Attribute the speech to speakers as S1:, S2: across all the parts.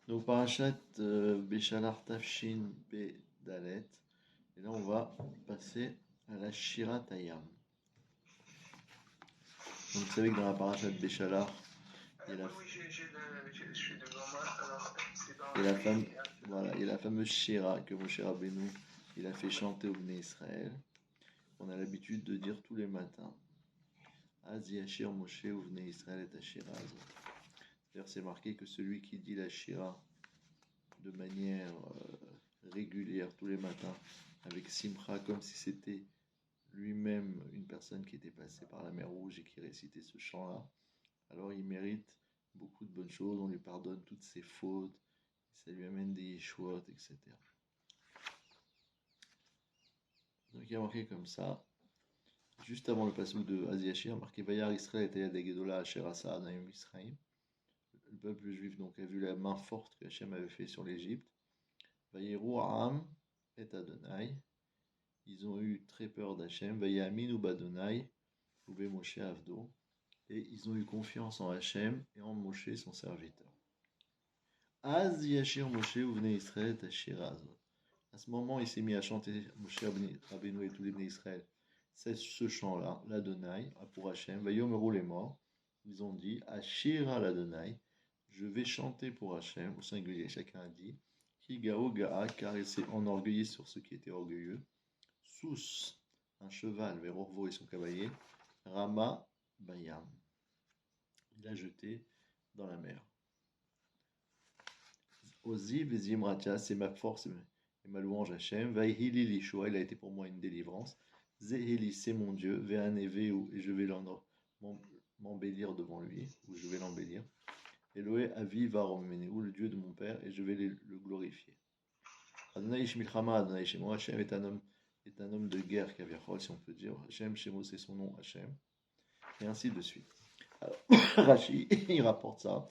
S1: Donc, Parashat Beshalach Tafshin Be Dalet. Et là, on va passer à la Shirat Hayam. Donc, vous savez que dans la Parashat Beshalach, il y a la,
S2: Je suis devant moi, alors c'est dans
S1: il y a la fame,
S2: les...
S1: voilà, il y a la fameuse Shira que Moshe Rabbeinu il a fait chanter au Bnei Israël. On a l'habitude de dire tous les matins. Az Yashir Moshe ou Bnei Israël et Ashira. D'ailleurs, c'est marqué que celui qui dit la Shira de manière régulière tous les matins, avec Simcha, comme si c'était lui-même une personne qui était passée par la mer Rouge et qui récitait ce chant-là, alors il mérite beaucoup de bonnes choses, on lui pardonne toutes ses fautes, ça lui amène des yeshuot, etc. Donc il y a marqué comme ça, juste avant le passage de Aziashir, marqué Vayar Israël et Yad Gedola Asher Asa Adayim Israël. Le peuple juif donc a vu la main forte que Hachem avait fait sur l'Égypte. Vayeru Am et Adonai. Ils ont eu très peur d'Hachem. Vayamin ou Badonai, ou Moshe Avdo. Et ils ont eu confiance en Hachem et en Moshe, son serviteur. Az Yashir Moshe ou Bnei Israël Tashira. À ce moment, il s'est mis à chanter Moshe Rabbeinu et tous les Bnei Israël. C'est ce chant-là, l'Adonai, pour Hachem. Vayomeru les morts. Ils ont dit Ashira l'Adonai. Je vais chanter pour Hachem, au singulier, chacun a dit. Higao Ga'a, car il s'est enorgueilli sur ce qui était orgueilleux. Sous, un cheval, vers Orvo et son cavalier. Rama Bayam. Il a jeté dans la mer. Ozi Vezimratia, c'est ma force et ma louange Hachem. Vaihili Lishua, il a été pour moi une délivrance. Zeheli, c'est mon Dieu. Ve'aneveu, et je vais m'embellir devant lui, ou je vais l'embellir. Eloé Avi Varomenu, le Dieu de mon père, et je vais le glorifier. Adonai Ishmilchama, Adonai Shemo, Hachem est un homme de guerre, Kaviachol, si on peut dire. Hachem Shemo, c'est son nom, Hachem. Et ainsi de suite. Alors, Rashi, il rapporte ça.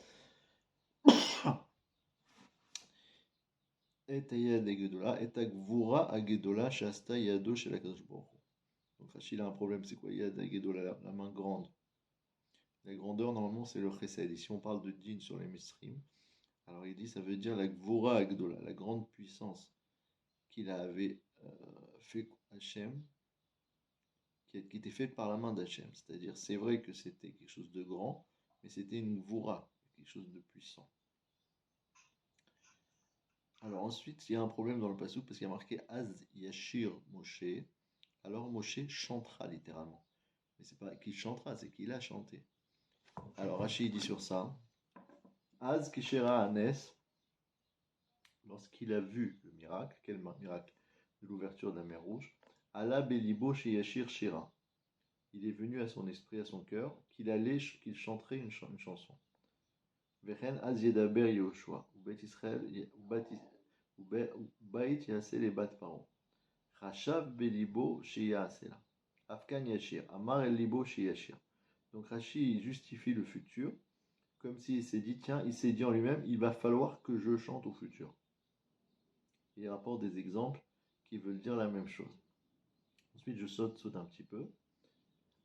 S1: Et Ayad Gedola, et Agvura Agedola, Shasta Yado chez la Donc Rashi, il a un problème, c'est quoi? Yad Gedola, la main grande. La grandeur, normalement, c'est le chesed. Ici, on parle de din sur les mistrim. Alors, il dit, ça veut dire la Gvura Agdola, la grande puissance qu'il avait fait Hachem, qui était faite par la main d'Hachem. C'est-à-dire, c'est vrai que c'était quelque chose de grand, mais c'était une Gvura, quelque chose de puissant. Alors ensuite, il y a un problème dans le passage parce qu'il y a marqué Az Yashir Moshe. Alors Moshe chantera littéralement. Mais c'est pas qu'il chantera, c'est qu'il a chanté. Alors Rashi dit sur ça Az Kishera Anes, lorsqu'il a vu le miracle, quel miracle? De l'ouverture de la mer Rouge. Allah Belibo chez Yashir Shira. Il est venu à son esprit, à son cœur, qu'il chanterait une chanson. Vechen Az Yedaber Yoshua, ou Bet Israël, ou Bait Yaseh les Bat Paro. Rachav Belibo Sheyasela. Afkan Yashir. Amar El Libo Sheyashir. Donc Rashi justifie le futur, comme s'il s'est dit, tiens, il s'est dit en lui-même, il va falloir que je chante au futur. Il rapporte des exemples qui veulent dire la même chose. Ensuite, je saute un petit peu.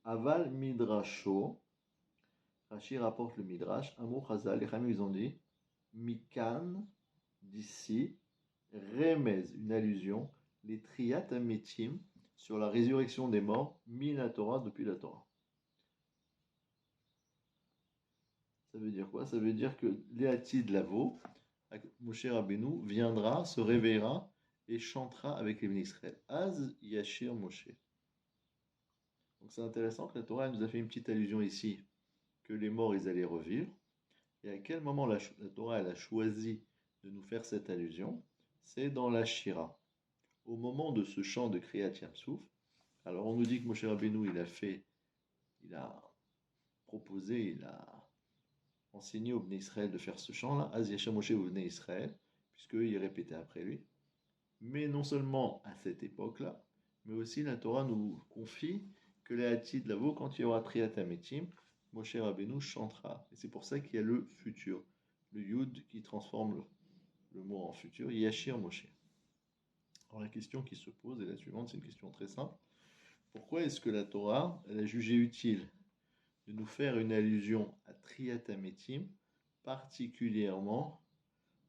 S1: Aval Midrasho. Rashi rapporte le Midrash. Amou Chazal. Les Khamim, ils ont dit, Mikan, d'ici, Remez, une allusion, les Triyat Ametim, sur la résurrection des morts, la Torah, depuis la Torah. Ça veut dire quoi? Ça veut dire que Léatid Lavo, Moshe Rabbeinu, viendra, se réveillera et chantera avec les Israël. Az Yashir Moshe. Donc c'est intéressant que la Torah nous a fait une petite allusion ici, que les morts, ils allaient revivre. Et à quel moment la Torah, elle a choisi de nous faire cette allusion? C'est dans la Shira. Au moment de ce chant de Kriyat Yamsouf, alors on nous dit que Moshe Rabbeinu, il a proposé, il a enseigné au Bnei Israël de faire ce chant-là, Az Yashir Moshe au Bnei Israël, puisqu'il répétait après lui. Mais non seulement à cette époque-là, mais aussi la Torah nous confie que les Hatid Lavo, quand il y aura Triat Ametim, Moshe Rabbeinu chantera. Et c'est pour ça qu'il y a le futur, le Yud qui transforme le mot en futur, Yashir Moshe. Alors la question qui se pose est la suivante, c'est une question très simple. Pourquoi est-ce que la Torah elle a jugé utile de nous faire une allusion à Triat Ametim, particulièrement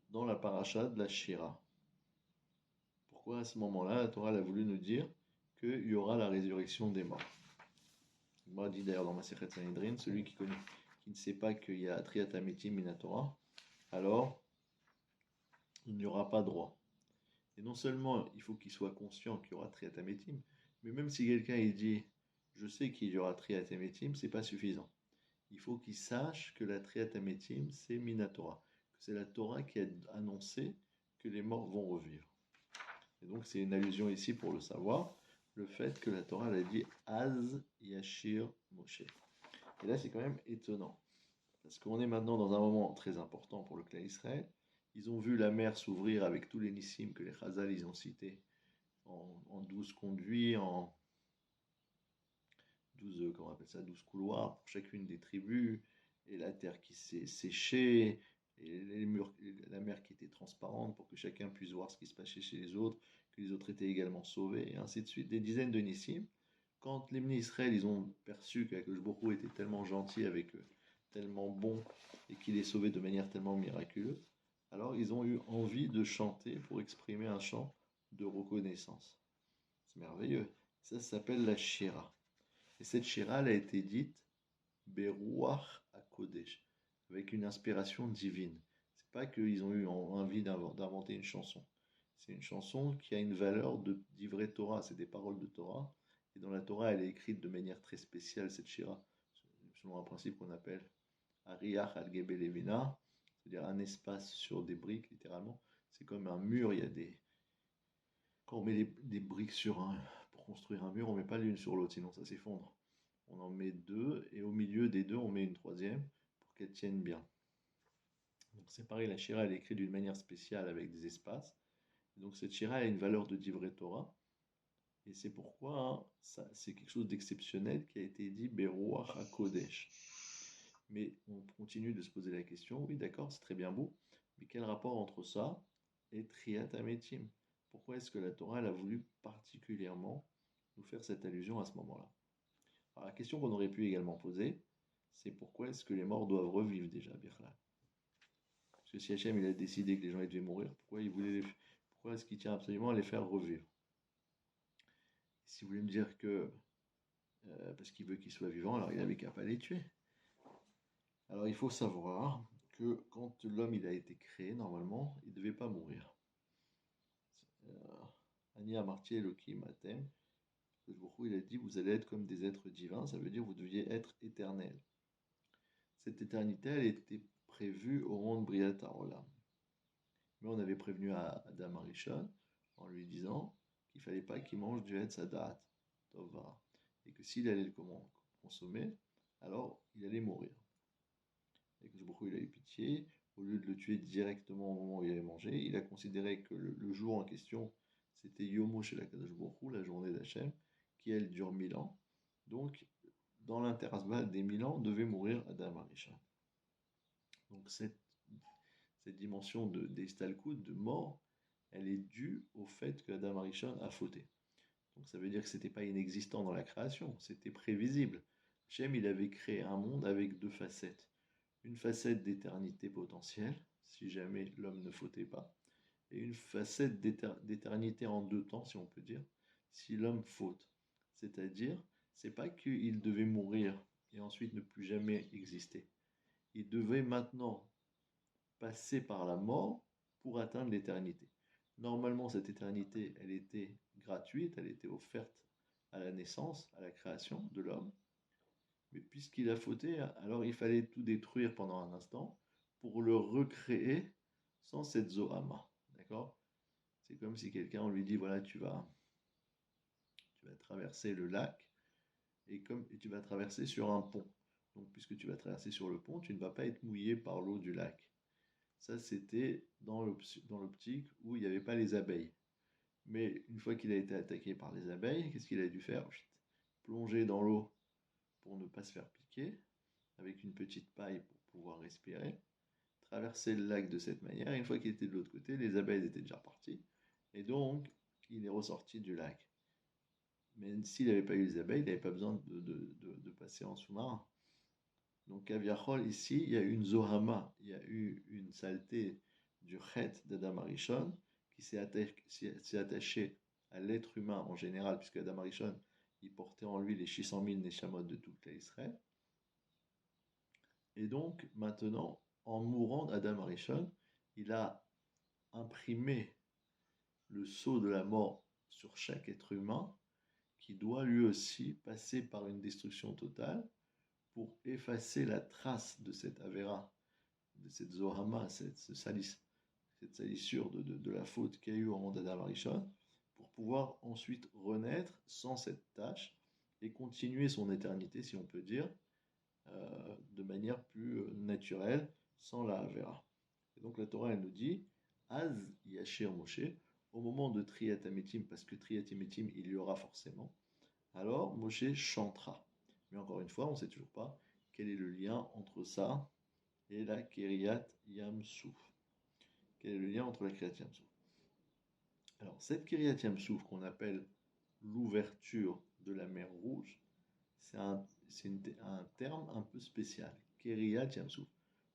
S1: dans la paracha de la Shira. Pourquoi à ce moment-là, la Torah a voulu nous dire qu'il y aura la résurrection des morts? Moi, dit d'ailleurs dans ma Masechet Sanhedrin, celui qui ne sait pas qu'il y a Triat Ametim Minatora, alors il n'y aura pas droit. Et non seulement il faut qu'il soit conscient qu'il y aura Triat Ametim, mais même si quelqu'un il dit je sais qu'il y aura Triat Ametim, c'est pas suffisant. Il faut qu'il sache que la Triat Ametim c'est Minatora, que c'est la Torah qui a annoncé que les morts vont revivre. Et donc c'est une allusion ici pour le savoir, le fait que la Torah elle a dit Az Yashir Moshe. Et là c'est quand même étonnant, parce qu'on est maintenant dans un moment très important pour le clan Israël. Ils ont vu la mer s'ouvrir avec tous les nissim que les Chazal ils ont cités en 12 conduits, en 12, comment on appelle ça, 12 couloirs pour chacune des tribus, et la terre qui s'est séchée, et les murs, la mer qui était transparente pour que chacun puisse voir ce qui se passait chez les autres, que les autres étaient également sauvés, et ainsi de suite. Des dizaines de nissim. Quand les Israël ils ont perçu qu'Akadosh Baruch Hu était tellement gentil avec eux, tellement bon, et qu'il les sauvait de manière tellement miraculeuse, alors ils ont eu envie de chanter pour exprimer un chant de reconnaissance. C'est merveilleux. Ça s'appelle la Shira. Et cette Shira, elle a été dite Beruach HaKodesh, avec une inspiration divine. C'est pas qu'ils ont eu envie d'inventer une chanson. C'est une chanson qui a une valeur d'ivrei Torah. C'est des paroles de Torah. Et dans la Torah, elle est écrite de manière très spéciale, cette Shira, selon un principe qu'on appelle Ariach al-Gebe Levina, c'est-à-dire un espace sur des briques, littéralement. C'est comme un mur, il y a des. Quand on met des briques pour construire un mur, on ne met pas l'une sur l'autre, sinon ça s'effondre. On en met deux, et au milieu des deux, on met une troisième pour qu'elle tienne bien. Donc c'est pareil, la Shira, elle est écrite d'une manière spéciale avec des espaces. Donc cette Shira a une valeur de divrei Torah, et c'est pourquoi c'est quelque chose d'exceptionnel qui a été dit Beruach HaKodesh. Mais on continue de se poser la question, oui d'accord, c'est très bien beau, mais quel rapport entre ça et Triat Ametim? Pourquoi est-ce que la Torah elle a voulu particulièrement nous faire cette allusion à ce moment-là? Alors la question qu'on aurait pu également poser, c'est pourquoi est-ce que les morts doivent revivre déjà, Birla? Parce que si Hachem il a décidé que les gens devaient mourir, pourquoi est-ce qu'il tient absolument à les faire revivre? Si vous voulez me dire que parce qu'il veut qu'ils soient vivants, alors il n'avait qu'à pas les tuer. Alors il faut savoir que quand l'homme il a été créé, normalement, il ne devait pas mourir. Ani Amarti Elohim Atem, il a dit vous allez être comme des êtres divins, ça veut dire vous deviez être éternel. Cette éternité, elle était prévue au monde Briat Haolam. Mais on avait prévenu à Adam Arishon en lui disant qu'il ne fallait pas qu'il mange du Etz Hadat, Tova, et que s'il allait le consommer, alors il allait mourir. Et que il a eu pitié, au lieu de le tuer directement au moment où il allait manger, il a considéré que le jour en question, c'était Yomo chez la Kadosh Baruch la journée d'Hachem, qui elle dure 1000 ans. Donc, dans l'intervalle des 1000 ans, devait mourir Adam Arishon. Donc, cette dimension d'Estalkut, de mort, elle est due au fait que Adam Arishon a fauté. Donc, ça veut dire que ce n'était pas inexistant dans la création, c'était prévisible. Hachem, il avait créé un monde avec deux facettes. Une facette d'éternité potentielle, si jamais l'homme ne fautait pas, et une facette d'éternité en deux temps, si on peut dire, si l'homme faute. C'est-à-dire, c'est pas qu'il devait mourir et ensuite ne plus jamais exister. Il devait maintenant passer par la mort pour atteindre l'éternité. Normalement, cette éternité, elle était gratuite, elle était offerte à la naissance, à la création de l'homme. Mais puisqu'il a fauté, alors il fallait tout détruire pendant un instant pour le recréer sans cette Zohama. D'accord? C'est comme si quelqu'un, on lui dit, voilà, tu vas traverser le lac et tu vas traverser sur un pont. Donc, puisque tu vas traverser sur le pont, tu ne vas pas être mouillé par l'eau du lac. Ça, c'était dans l'optique où il n'y avait pas les abeilles. Mais une fois qu'il a été attaqué par les abeilles, qu'est-ce qu'il a dû faire? Plonger dans l'eau pour ne pas se faire piquer, avec une petite paille pour pouvoir respirer, traverser le lac de cette manière, et une fois qu'il était de l'autre côté, les abeilles étaient déjà parties, et donc il est ressorti du lac. Mais s'il n'avait pas eu les abeilles, il n'avait pas besoin de passer en sous-marin. Donc à Viachol, ici, il y a eu une Zohama, il y a eu une saleté du Chet d'Adam Arishon, qui s'est attaché à l'être humain en général, puisque Adam Arishon, il portait en lui les 600 000 Neshamot de toute l'Israël. Et donc, maintenant, en mourant d'Adam Arishon, il a imprimé le sceau de la mort sur chaque être humain, qui doit lui aussi passer par une destruction totale pour effacer la trace de cette Avera, de cette Zohama, cette salissure de la faute qu'il y a eu au monde d'Adam Arishon, pour pouvoir ensuite renaître sans cette tâche et continuer son éternité, si on peut dire, de manière plus naturelle, sans la Avera. Et donc la Torah, elle nous dit, Az Yashir Moshe, au moment de Triyat Ametim, parce que Triyat Ametim, il y aura forcément, alors Moshe chantera. Mais encore une fois, on ne sait toujours pas quel est le lien entre ça et la Kiryat Yamsouf. Quel est le lien entre la Kiryat Yamsouf? Alors, cette Kiryat Yamsouf qu'on appelle l'ouverture de la mer Rouge, c'est un terme un peu spécial. Kiryat Yamsouf.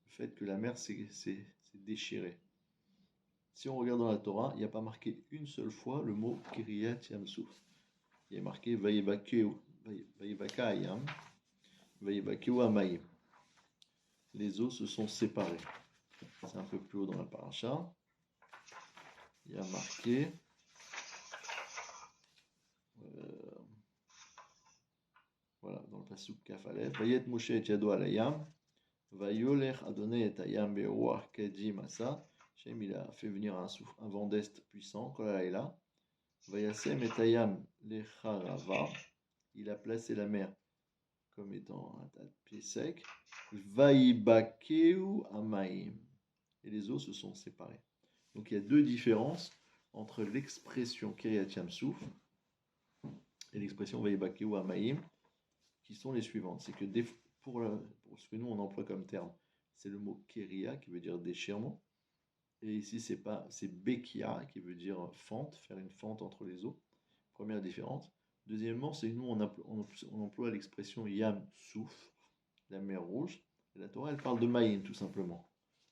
S1: Le fait que la mer s'est déchirée. Si on regarde dans la Torah, il n'y a pas marqué une seule fois le mot Kiryat Yamsouf. Il y a marqué Vayibakeu Ayam, Vayibakeu Amayim. Les eaux se sont séparées. C'est un peu plus haut dans la paracha. Il y a marqué voilà, dans le pasuk Kafalef, Vayet Moshe et Yado al Ayam, Vayolech Adonai et Ayam Be'ruach Kadim Asa. Shem, il a fait venir un vent d'est puissant, Kolalaïla. Vayasem et Ayam Lecharava. Il a placé la mer comme étant un tas de pieds secs. Vaïbakeu Amaim. Et les eaux se sont séparées. Donc il y a deux différences entre l'expression Kiryat Yamsouf et l'expression Vaïbakeu Amaim, qui sont les suivantes. C'est que pour ce que nous on emploie comme terme, c'est le mot Keria qui veut dire déchirement. Et ici c'est Bekia qui veut dire fente, faire une fente entre les eaux. Première différence. Deuxièmement, c'est nous on emploie l'expression Yam Souf, la mer rouge. Et la Torah elle parle de Maïm tout simplement,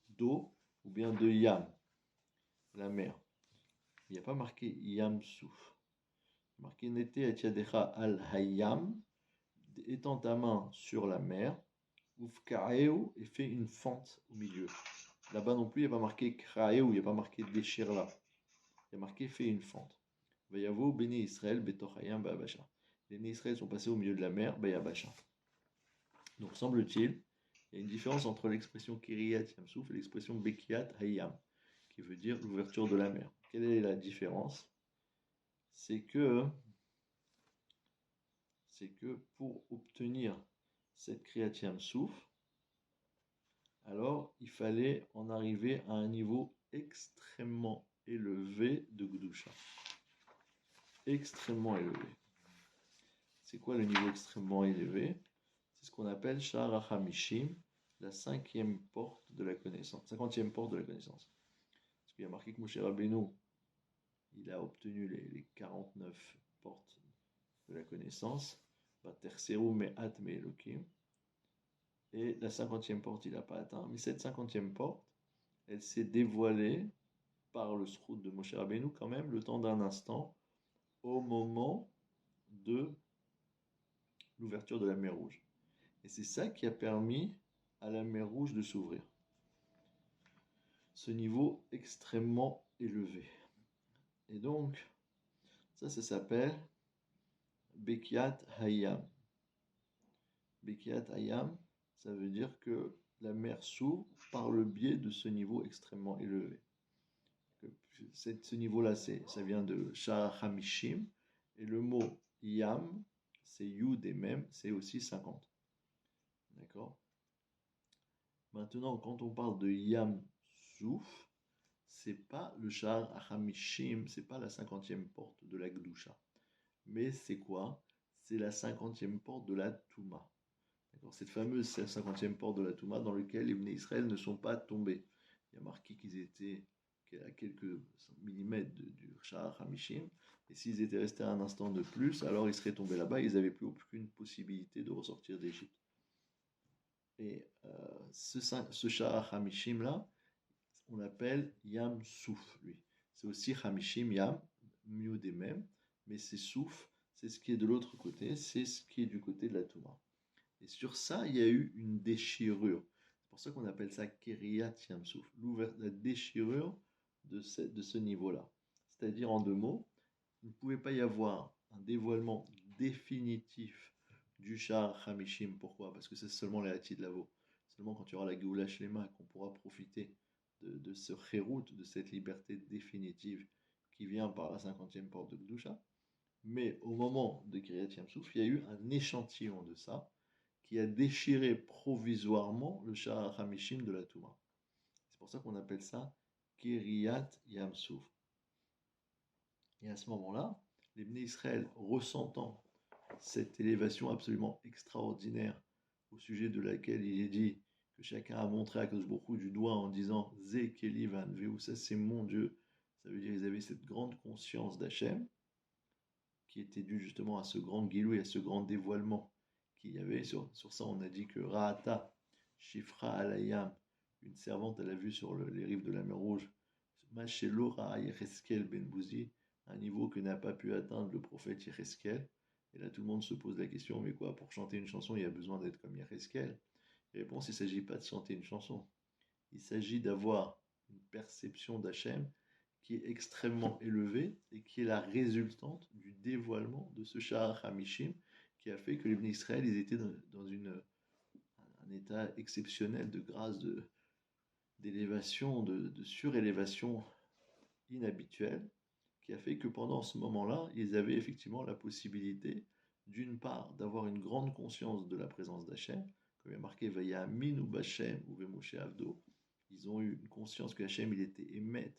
S1: d'eau ou bien de Yam, la mer. Il n'y a pas marqué Yam Souf. Il y a marqué Nete Atiadecha al Hayam, étends ta main sur la mer, Ufkaeu, et fais une fente au milieu. Là-bas non plus, il n'y a pas marqué Kraeu, il n'y a pas marqué déchire-la. Il y a marqué fais une fente. Vayavo Béné Israël, Betochayam, Ba'abasha. Les Béné Israël sont passés au milieu de la mer, Ba'abasha. Donc semble-t-il, il y a une différence entre l'expression Kiryat Yamsouf et l'expression Bekiat Hayam, qui veut dire l'ouverture de la mer. Quelle est la différence? C'est que pour obtenir cette Kiryat Yamsouf, alors il fallait en arriver à un niveau extrêmement élevé de Gdusha. Extrêmement élevé. C'est quoi le niveau extrêmement élevé? C'est ce qu'on appelle Sha'ar HaMishim, la 5e porte de la connaissance, 50e porte de la connaissance. Parce qu'il y a marqué que Moshe Rabbeinu, il a obtenu les 49 portes de la connaissance, Terseru Me'at Me'elokim, et la 50e porte, il n'a pas atteint. Mais cette 50e porte, elle s'est dévoilée par le srout de Moshe Rabbeinu quand même, le temps d'un instant, au moment de l'ouverture de la mer Rouge. Et c'est ça qui a permis à la mer Rouge de s'ouvrir. Ce niveau extrêmement élevé. Et donc, ça s'appelle Bekiat Hayam. Bekiat Hayam, ça veut dire que la mer s'ouvre par le biais de ce niveau extrêmement élevé. Ce niveau-là, ça vient de Sha'ar HaMishim, et le mot Yam, c'est Yud et Mem, c'est aussi 50. D'accord? Maintenant, quand on parle de Yam Souf, c'est pas le Sha'ar HaMishim, c'est pas la 50e porte de la Gdusha. Mais c'est quoi? C'est la 50e porte de la Touma. D'accord? Cette fameuse 50e porte de la Touma dans laquelle les Bnei Israël ne sont pas tombés. Il y a marqué qu'ils étaient à quelques millimètres du Sha'ar HaMishim, et s'ils étaient restés un instant de plus, alors ils seraient tombés là-bas, ils n'avaient plus aucune possibilité de ressortir d'Égypte. Et ce Sha'ar HaMishim là, on l'appelle Yam Souf, lui. C'est aussi Hamishim Yam, mieux des mêmes, mais c'est Souf, c'est ce qui est de l'autre côté, c'est ce qui est du côté de la Touma. Et sur ça, il y a eu une déchirure. C'est pour ça qu'on appelle ça Keriyat Yam Souf, la déchirure de ce niveau-là. C'est-à-dire, en deux mots, il ne pouvait pas y avoir un dévoilement définitif du Shah Hamishim. Pourquoi? Parce que c'est seulement les Hati de Lavo. Seulement quand il y aura la Géoula Shlema qu'on pourra profiter de ce Khérout, de cette liberté définitive qui vient par la 50e porte de Gdusha. Mais au moment de Kiryat Yamsouf, il y a eu un échantillon de ça qui a déchiré provisoirement le Shah Hamishim de la Touma. C'est pour ça qu'on appelle ça Kiryat Yamsouf. Et à ce moment-là, les Bnei Israël, ressentant cette élévation absolument extraordinaire au sujet de laquelle il est dit que chacun a montré à Kadosh Baruch Hu du doigt en disant Ze Keli Van Veu, ça c'est mon Dieu. Ça veut dire qu'ils avaient cette grande conscience d'Hachem qui était due justement à ce grand guilou et à ce grand dévoilement qu'il y avait. Sur ça, on a dit que Rahata, Shifra Alayam, une servante, elle a vu sur les rives de la mer Rouge, Machelo Ra Yecheskel Ben Bouzi, un niveau que n'a pas pu atteindre le prophète Yecheskel. Et là, tout le monde se pose la question, mais quoi, pour chanter une chanson, il y a besoin d'être comme Yecheskel? Réponse, il ne s'agit pas de chanter une chanson. Il s'agit d'avoir une perception d'Hachem qui est extrêmement élevée et qui est la résultante du dévoilement de ce Sha'ar Hamishim qui a fait que les Bnei Israël, ils étaient dans un état exceptionnel de grâce, d'élévation, de surélévation inhabituelle, qui a fait que pendant ce moment-là, ils avaient effectivement la possibilité, d'une part, d'avoir une grande conscience de la présence d'Hachem, comme il y a marqué Vayamin ou Bachem ou Vemoshe Avdo. Ils ont eu une conscience que Hachem, il était émet,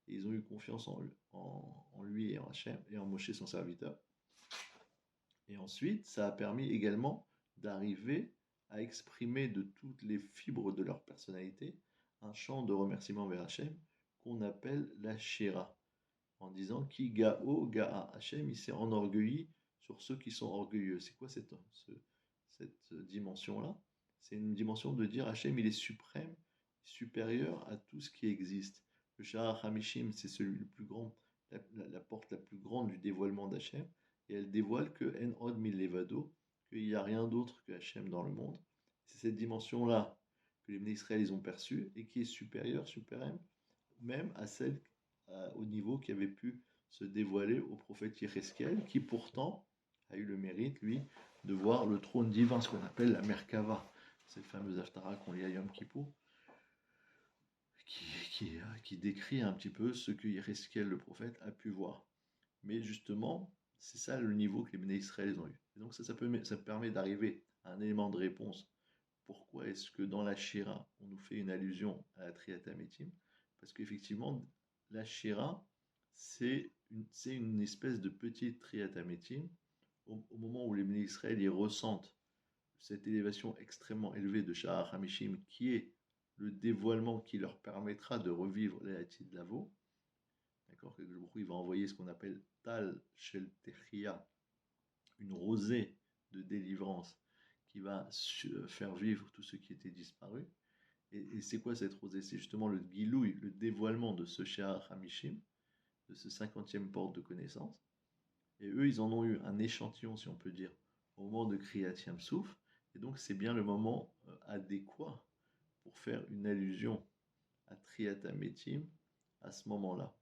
S1: et ils ont eu confiance en lui et en Hachem, et en Moshe, son serviteur. Et ensuite, ça a permis également d'arriver à exprimer de toutes les fibres de leur personnalité un chant de remerciement vers Hachem qu'on appelle la Shira, en disant Ki Ga'o Ga'a. Hachem, il s'est enorgueilli sur ceux qui sont orgueilleux. C'est quoi cette dimension-là? C'est une dimension de dire Hachem, il est suprême, supérieur à tout ce qui existe. Le Sha'ar Hamishim, c'est celui le plus grand, la porte la plus grande du dévoilement d'Hachem, et elle dévoile que En Od Mil Levado, qu'il n'y a rien d'autre que Hachem dans le monde. C'est cette dimension-là que les Bnei Israël ils ont perçue et qui est supérieure, suprême, même à celle au niveau qui avait pu se dévoiler au prophète Yecheskel, qui pourtant a eu le mérite, lui, de voir le trône divin, ce qu'on appelle la Merkava, cette fameuse Haftara qu'on lit à Yom Kippour, qui décrit un petit peu ce que Yecheskel, le prophète, a pu voir. Mais justement, c'est ça le niveau que les Bnei Israël ont eu. Et donc ça permet d'arriver à un élément de réponse. Pourquoi est-ce que dans la Shira, on nous fait une allusion à la Triatamétim? Parce qu'effectivement, la Shira, c'est une espèce de petite Triatamétim. Au moment où les Bnei Israël y ressentent cette élévation extrêmement élevée de Sha'ar Hamishim, qui est le dévoilement qui leur permettra de revivre les Hati de Lavo. D'accord, que le Boukhou, il va envoyer ce qu'on appelle Tal Shel Techia, une rosée de délivrance qui va faire vivre tout ce qui était disparu. Et c'est quoi cette rosée? C'est justement le Gilouï, le dévoilement de ce Sha'ar Hamishim, de ce 50e porte de connaissance. Et eux, ils en ont eu un échantillon, si on peut dire, au moment de Kriyat Yamsouf. Et donc, c'est bien le moment adéquat pour faire une allusion à Triat Ametim à ce moment-là.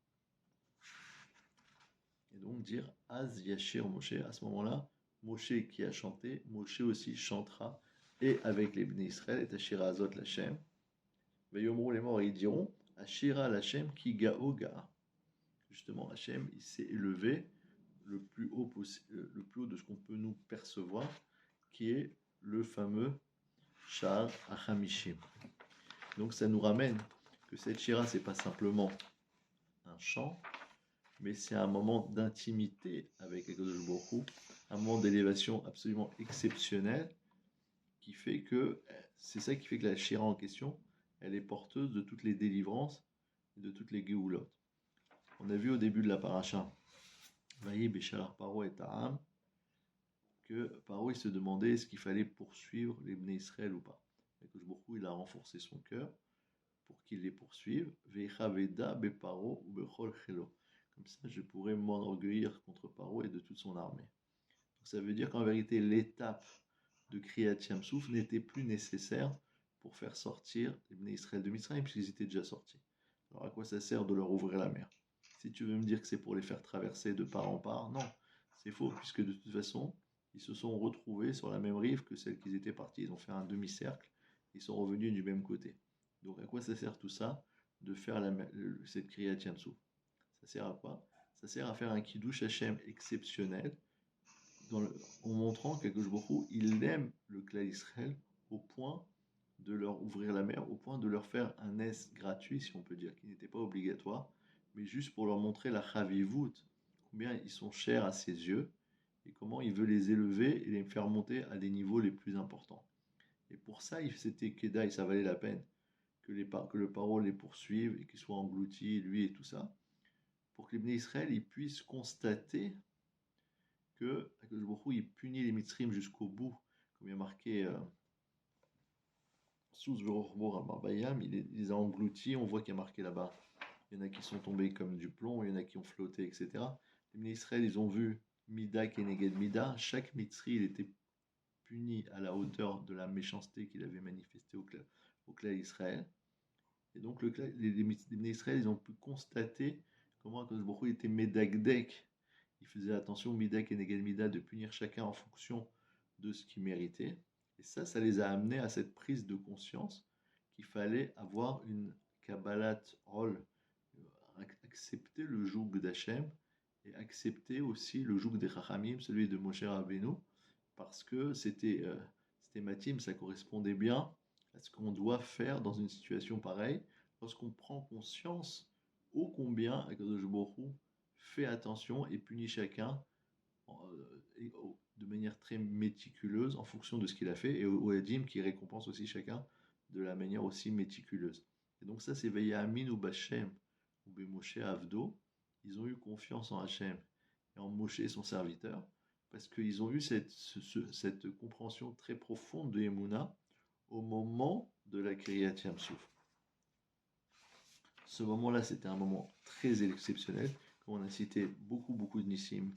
S1: Et donc dire Az Yashir Moshe, à ce moment-là, Moshe qui a chanté, Moshe aussi chantera, et avec les Bnei Israël, et Ashira Azot Lachem. Veyomrou les morts, ils diront Ashira Lachem ki Ga'o Ga'a. Justement, Hachem, il s'est élevé le plus haut de ce qu'on peut nous percevoir, qui est le fameux Sha'ar Hamishim. Donc ça nous ramène que cette Shira, c'est pas simplement un chant, mais c'est un moment d'intimité avec Akadosh Baruch Hu, un moment d'élévation absolument exceptionnel, qui fait que c'est ça qui fait que la Shira en question, elle est porteuse de toutes les délivrances et de toutes les Géoulot. On a vu au début de la paracha, Vaïe Béchalar Paro et Ta'am, que Paro il se demandait est-ce qu'il fallait poursuivre les Bnei Israël ou pas. Akadosh Baruch Hu, il a renforcé son cœur pour qu'il les poursuive. Veichaveda beparo ou bechol chelo. Comme ça, je pourrais m'enorgueillir contre Paro et de toute son armée. Donc, ça veut dire qu'en vérité, l'étape de Kriyat Yamsouf n'était plus nécessaire pour faire sortir les Bnei Israël de Mitzrayim, puisqu'ils étaient déjà sortis. Alors à quoi ça sert de leur ouvrir la mer? Si tu veux me dire que c'est pour les faire traverser de part en part, non, c'est faux, puisque de toute façon, ils se sont retrouvés sur la même rive que celle qu'ils étaient partis. Ils ont fait un demi-cercle, ils sont revenus du même côté. Donc à quoi ça sert tout ça de faire cette Kriyat Yamsouf? Ça sert à quoi? Ça sert à faire un Kiddush Hashem exceptionnel, en montrant qu'Akadosh Baruch Hu, il aime le clan Israël au point de leur ouvrir la mer, au point de leur faire un S gratuit, si on peut dire, qui n'était pas obligatoire, mais juste pour leur montrer la Chavivut, combien ils sont chers à ses yeux, et comment il veut les élever et les faire monter à des niveaux les plus importants. Et pour ça, c'était Kedaï, ça valait la peine que le paro les poursuive et qu'il soit englouti, lui et tout ça, pour que les Bnei Israël ils puissent constater que Akadosh Baruch Hu, il punit les Mitzrim jusqu'au bout, comme il y a marqué sous Zverorbo Rabarbayam, il les a engloutis, on voit qu'il y a marqué là-bas. Il y en a qui sont tombés comme du plomb, il y en a qui ont flotté, etc. Les Bnei Israël, ils ont vu Mida Keneged Mida, chaque Mitzri, il était puni à la hauteur de la méchanceté qu'il avait manifestée au clan d'Israël. Et donc les Bnei Israël, ils ont pu constater comment Akadosh Baruch Hu était Medagdek. Il faisait attention, Mida Keneged Mida, de punir chacun en fonction de ce qu'il méritait. Et ça les a amenés à cette prise de conscience qu'il fallait avoir une Kabbalat Rol, accepter le joug d'Hachem et accepter aussi le joug des Chachamim, celui de Moshe Rabbeinu, parce que c'était matim, ça correspondait bien à ce qu'on doit faire dans une situation pareille, lorsqu'on prend conscience ô combien Akadosh Baruch Hu fait attention et punit chacun de manière très méticuleuse en fonction de ce qu'il a fait, et au Edim qui récompense aussi chacun de la manière aussi méticuleuse. Et donc ça, c'est Veyamin ou Bachem ou Bemoshe Avdo. Ils ont eu confiance en Hachem et en Moshe, son serviteur, parce qu'ils ont eu cette compréhension très profonde de Emouna au moment de la Kriyat Yamsouf. Ce moment-là, c'était un moment très exceptionnel. Comme on a cité beaucoup de Nissim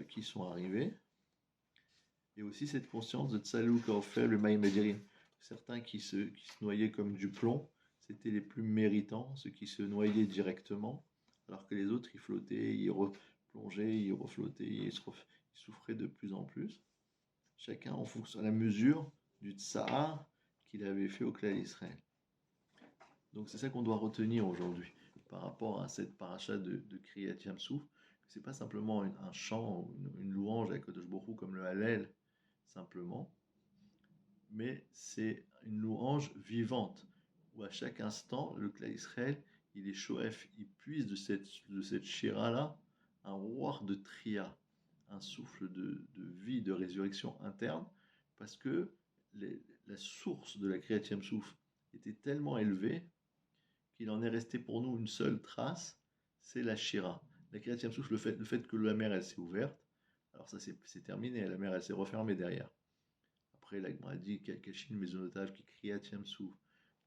S1: qui sont arrivés. Et aussi cette conscience de Tsalou Kaofel, le Maïm Adirim. Certains qui se noyaient comme du plomb, c'était les plus méritants, ceux qui se noyaient directement, alors que les autres, ils flottaient, ils replongeaient, ils reflottaient, ils souffraient de plus en plus. Chacun en fonction à la mesure du tsahar qu'il avait fait au clan d'Israël. Donc c'est ça qu'on doit retenir aujourd'hui par rapport à cette paracha de Kriyat Yamsouf. C'est pas simplement un chant, une louange avec Akadosh Baruch Hu comme le Hallel, simplement, mais c'est une louange vivante, où à chaque instant, le clan Israël, il est shoef, il puise de cette shira-là un roi de tria, un souffle de vie, de résurrection interne, parce que la source de la Kriyat Yamsouf était tellement élevée qu'il en est resté pour nous une seule trace, c'est la shira. La Kriyat Yamsouf, le fait que la mer elle s'est ouverte, alors ça c'est terminé, la mer elle s'est refermée derrière. Après, la Gemara dit Kashin Mezonotav qui Kriyat Yamsouf.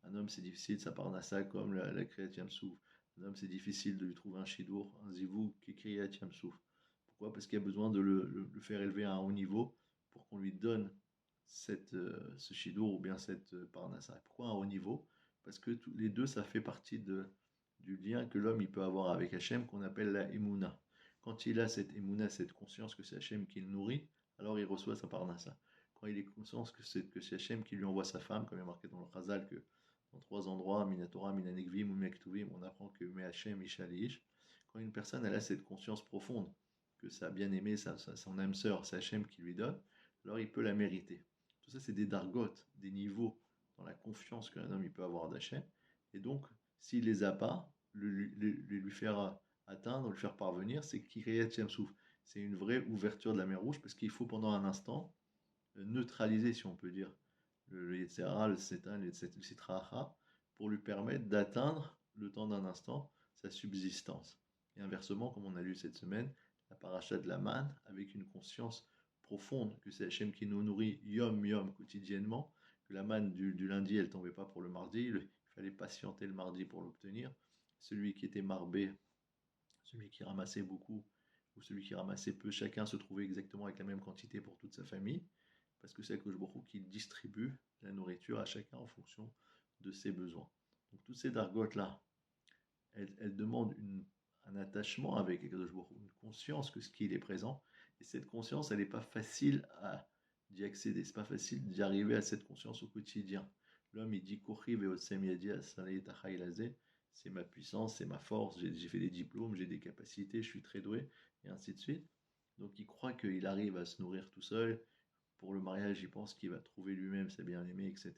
S1: Un homme c'est difficile, ça parnassa comme la Kriyat Yamsouf. Un homme c'est difficile de lui trouver un shidour, un zivou qui Kriyat Yamsouf. Pourquoi? Parce qu'il y a besoin de le faire élever à un haut niveau pour qu'on lui donne ce shidour ou bien cette parnassa. Pourquoi un haut niveau? Parce que les deux, ça fait partie du lien que l'homme il peut avoir avec Hachem, qu'on appelle la Emouna. Quand il a cette Emouna, cette conscience que c'est Hachem qui le nourrit, alors il reçoit sa parnassa. Quand il est conscient que c'est Hachem qui lui envoie sa femme, comme il est marqué dans le Chazal, que dans 3 endroits, Minatora, Minanekvim ou Mektuvim, on apprend que Me Hachem Ishalish. Quand une personne elle a cette conscience profonde que sa bien-aimée, son âme sœur, c'est Hachem qui lui donne, alors il peut la mériter. Tout ça, c'est des dargotes, des niveaux dans la confiance qu'un homme il peut avoir d'Hachem. Et donc, s'il les a pas, lui faire atteindre, lui faire parvenir, c'est Kiriyat Yamsouf. C'est une vraie ouverture de la mer Rouge parce qu'il faut pendant un instant neutraliser, si on peut dire, le Yetzera, le Setan, le Sitraha, pour lui permettre d'atteindre, le temps d'un instant, sa subsistance. Et inversement, comme on a lu cette semaine, la paracha de la manne, avec une conscience profonde que c'est Hachem qui nous nourrit yom quotidiennement, que la manne du lundi, elle ne tombait pas pour le mardi, il fallait patienter le mardi pour l'obtenir. Celui qui était marbé, celui qui ramassait beaucoup ou celui qui ramassait peu, chacun se trouvait exactement avec la même quantité pour toute sa famille, parce que c'est Akadosh Baruch Hu qui distribue la nourriture à chacun en fonction de ses besoins. Donc toutes ces dargotes-là, elles demandent un attachement avec Akadosh Baruch Hu, une conscience que ce qu'il est présent, et cette conscience, elle n'est pas facile d'y accéder, c'est pas facile d'y arriver à cette conscience au quotidien. L'homme, il dit Kochi ve'otsem yadi asalei tachai lazeh, c'est ma puissance, c'est ma force, j'ai fait des diplômes, j'ai des capacités, je suis très doué, et ainsi de suite. Donc il croit qu'il arrive à se nourrir tout seul. Pour le mariage, il pense qu'il va trouver lui-même sa bien-aimée, etc.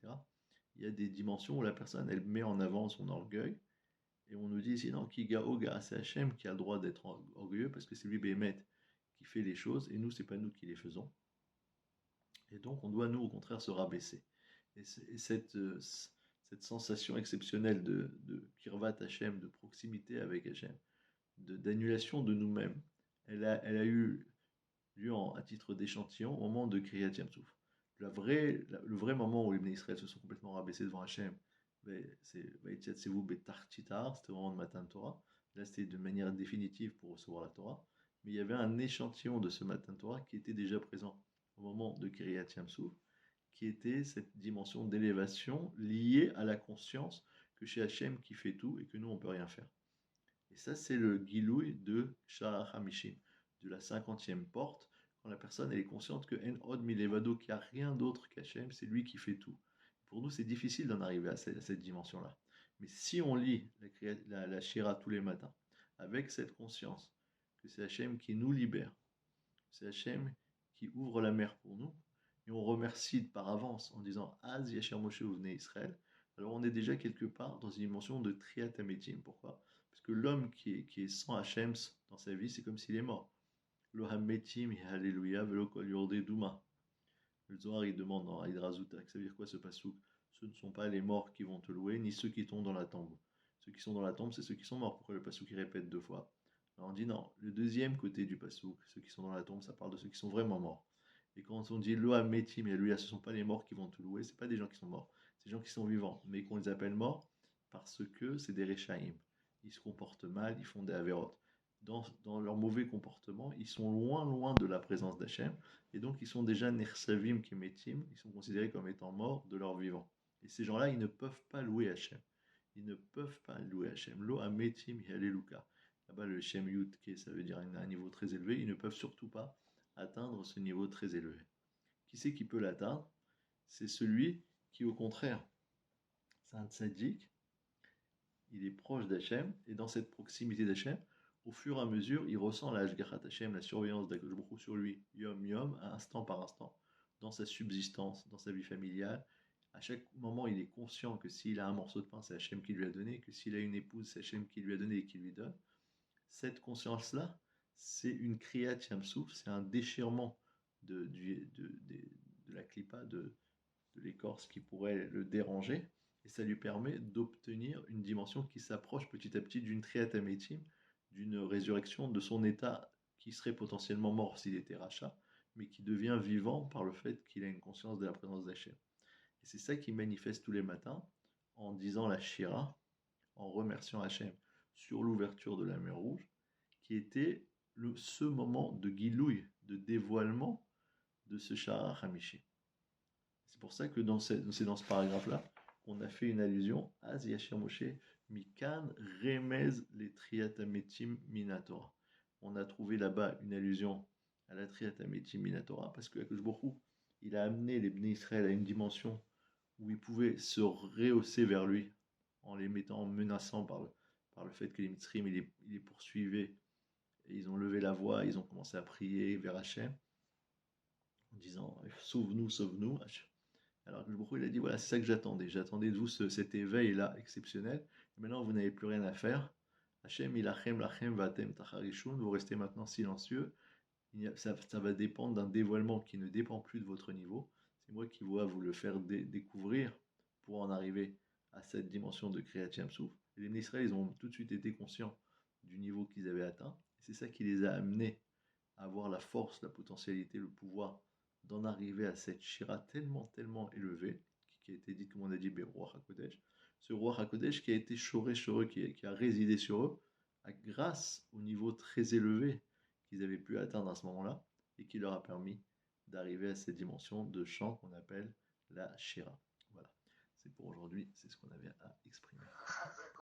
S1: Il y a des dimensions où la personne, elle met en avant son orgueil, et on nous dit ici, non, Kiga Oga, c'est Hachem qui a le droit d'être orgueilleux, parce que c'est lui, Bémet, qui fait les choses, et nous, c'est pas nous qui les faisons. Et donc, on doit, nous, au contraire, se rabaisser. Et cette sensation exceptionnelle de Kirvat Hachem, de proximité avec Hachem, d'annulation de nous-mêmes, elle a eu lieu à titre d'échantillon au moment de Kriyat Yamsouf. Le vrai moment où les Bnei Israël se sont complètement rabaissés devant Hachem, c'est Vaïtiatsevou Betartitar, c'était au moment de Matan Torah. Là, c'était de manière définitive pour recevoir la Torah. Mais il y avait un échantillon de ce Matan Torah qui était déjà présent au moment de Kriyat Yamsouf, qui était cette dimension d'élévation liée à la conscience que chez Hachem qui fait tout et que nous, on ne peut rien faire. Et ça, c'est le Gilouï de Sha'ar HaMishim, de la 50e porte, quand la personne elle est consciente que En Od Milevado, qu'il n'y a rien d'autre qu'Hachem, c'est lui qui fait tout. Pour nous, c'est difficile d'en arriver à cette dimension-là. Mais si on lit la Shira tous les matins, avec cette conscience que c'est Hachem qui nous libère, c'est Hachem qui ouvre la mer pour nous, et on remercie par avance en disant Az Yasher Moshe Uvnei Israël, alors on est déjà quelque part dans une dimension de Triat Ametim. Pourquoi? Parce que l'homme qui est sans Hachem dans sa vie, c'est comme s'il est mort. Lo Hametim Alléluia Velo Kol Yordei Douma. Le Zohar, il demande dans Hydrazuta, ça veut dire quoi ce pasouk? Ce ne sont pas les morts qui vont te louer, ni ceux qui tombent dans la tombe. Ceux qui sont dans la tombe, c'est ceux qui sont morts. Pourquoi le pasouk il répète deux fois? Alors on dit non, le deuxième côté du pasouk, ceux qui sont dans la tombe, ça parle de ceux qui sont vraiment morts. Et quand on dit Lo Hametim Alléluia, ce ne sont pas les morts qui vont te louer, ce pas des gens qui sont morts, c'est des gens qui sont vivants, mais qu'on les appelle morts parce que c'est des Rechaïm. Ils se comportent mal, ils font des Averot. Dans leur mauvais comportement, ils sont loin de la présence d'Hachem, et donc ils sont déjà Nersavim Kemetim, ils sont considérés comme étant morts de leur vivant. Et ces gens-là, ils ne peuvent pas louer Hachem. Ils ne peuvent pas louer Hachem. Lo Ametim Haleluka. Là-bas, le Shem Yud, ça veut dire un niveau très élevé, ils ne peuvent surtout pas atteindre ce niveau très élevé. Qui c'est qui peut l'atteindre? C'est celui qui, au contraire, c'est un tzaddik, il est proche d'Hachem, et dans cette proximité d'Hachem, au fur et à mesure, il ressent la Hashgachat Hachem, la surveillance d'Akadosh Baruch Hu sur lui, yom yom, instant par instant, dans sa subsistance, dans sa vie familiale. À chaque moment, il est conscient que s'il a un morceau de pain, c'est Hachem qui lui a donné, que s'il a une épouse, c'est Hachem qui lui a donné et qui lui donne. Cette conscience-là, c'est une kriyat yamsouf, c'est un déchirement de la clipa, de l'écorce qui pourrait le déranger, et ça lui permet d'obtenir une dimension qui s'approche petit à petit d'une triat ametim, d'une résurrection de son état qui serait potentiellement mort s'il était rachat, mais qui devient vivant par le fait qu'il a une conscience de la présence d'Hachem. Et c'est ça qu'il manifeste tous les matins en disant la Shira, en remerciant Hachem sur l'ouverture de la mer Rouge, qui était ce moment de guilouille, de dévoilement de ce Sha'ar HaMishim. C'est pour ça que c'est dans ce paragraphe-là qu'on a fait une allusion à Yashir Moshe Mikan Remez les Triatametim Minatora. On a trouvé là-bas une allusion à la Triatametim Minatora parce que Akadosh Baruch Hu, il a amené les Bnei Israël à une dimension où ils pouvaient se rehausser vers lui en les mettant menaçants par le fait que les Mitzrim, il les poursuivaient. Et ils ont levé la voix, ils ont commencé à prier vers Hachem en disant sauve-nous, sauve-nous. Alors le Baruch Hu, il a dit voilà, c'est ça que j'attendais. J'attendais de vous cet éveil-là exceptionnel. Et maintenant, vous n'avez plus rien à faire. Hachem ilachem lachem vatem tacharishun. Vous restez maintenant silencieux. Ça va dépendre d'un dévoilement qui ne dépend plus de votre niveau. C'est moi qui dois vous le faire découvrir pour en arriver à cette dimension de Kriyat Yamsouf. Et les Bnei Israël, ils ont tout de suite été conscients du niveau qu'ils avaient atteint. Et c'est ça qui les a amenés à avoir la force, la potentialité, le pouvoir d'en arriver à cette shira tellement élevée, qui a été dite, comme on a dit, Beruach HaKodesh, ce roi Hakodesh qui a été choré sur eux, qui a résidé sur eux, grâce au niveau très élevé qu'ils avaient pu atteindre à ce moment-là, et qui leur a permis d'arriver à cette dimension de chant qu'on appelle la Shira. Voilà, c'est pour aujourd'hui, c'est ce qu'on avait à exprimer.